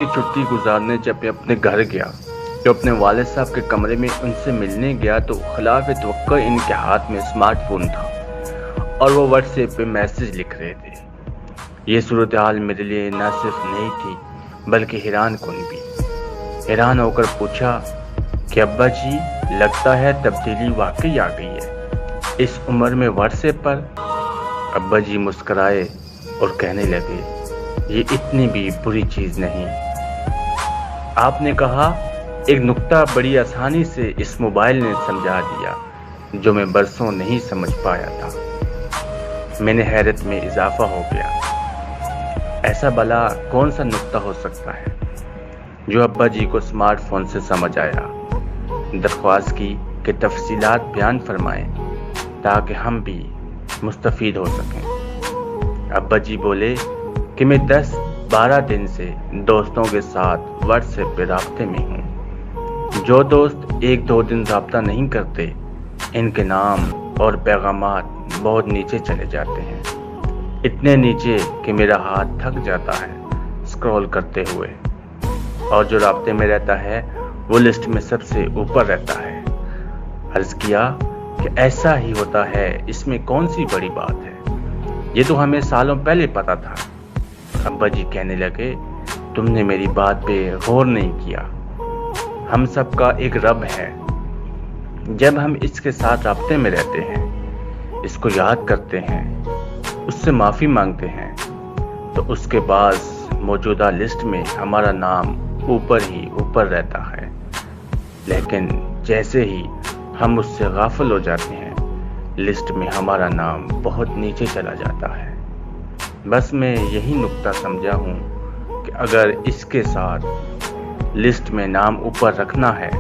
کی چھٹی گزارنے جب میں اپنے گھر گیا تو اپنے والد صاحب کے کمرے میں ان سے ملنے گیا تو خلاف توقع ان کے ہاتھ میں اسمارٹ فون تھا اور وہ واٹس ایپ پہ میسج لکھ رہے تھے۔ یہ صورتحال میرے لیے نہ صرف نئی تھی بلکہ حیران کن بھی۔ حیران ہو کر پوچھا کہ ابا جی، لگتا ہے تبدیلی واقعی آ گئی ہے اس عمر میں واٹس ایپ پر؟ ابا جی مسکرائے اور کہنے لگے، یہ اتنی بھی بری چیز نہیں۔ آپ نے کہا ایک نکتہ بڑی آسانی سے اس موبائل نے سمجھا دیا جو میں برسوں نہیں سمجھ پایا تھا۔ میں نے حیرت میں اضافہ ہو گیا۔ ایسا بھلا کون سا نکتہ ہو سکتا ہے جو ابا جی کو اسمارٹ فون سے سمجھ آیا؟ درخواست کی کہ تفصیلات بیان فرمائیں تاکہ ہم بھی مستفید ہو سکیں۔ ابا جی بولے کہ میں 10-12 دن سے دوستوں کے ساتھ واٹس ایپ پہ رابطے میں ہوں۔ جو دوست 1-2 دن رابطہ نہیں کرتے، ان کے نام اور پیغامات بہت نیچے چلے جاتے ہیں، اتنے نیچے کہ میرا ہاتھ تھک جاتا ہے اسکرول کرتے ہوئے، اور جو رابطے میں رہتا ہے وہ لسٹ میں سب سے اوپر رہتا ہے۔ عرض کیا کہ ایسا ہی ہوتا ہے، اس میں کون سی بڑی بات ہے، یہ تو ہمیں سالوں پہلے پتا تھا۔ ابا جی کہنے لگے، تم نے میری بات پہ غور نہیں کیا۔ ہم سب کا ایک رب ہے۔ جب ہم اس کے ساتھ رابطے میں رہتے ہیں، اس کو یاد کرتے ہیں، اس سے معافی مانگتے ہیں، تو اس کے پاس موجودہ لسٹ میں ہمارا نام اوپر ہی اوپر رہتا ہے۔ لیکن جیسے ہی ہم اس سے غافل ہو جاتے ہیں، لسٹ میں ہمارا نام بہت نیچے چلا جاتا ہے۔ بس میں یہی نکتہ سمجھا ہوں کہ اگر اس کے ساتھ لسٹ میں نام اوپر رکھنا ہے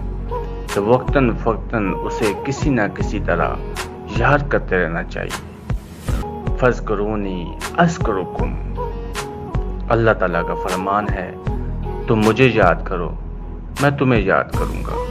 تو وقتاً فوقتاً اسے کسی نہ کسی طرح یاد کرتے رہنا چاہیے۔ فاذکرونی اذکرکم، اللہ تعالیٰ کا فرمان ہے، تم مجھے یاد کرو، میں تمہیں یاد کروں گا۔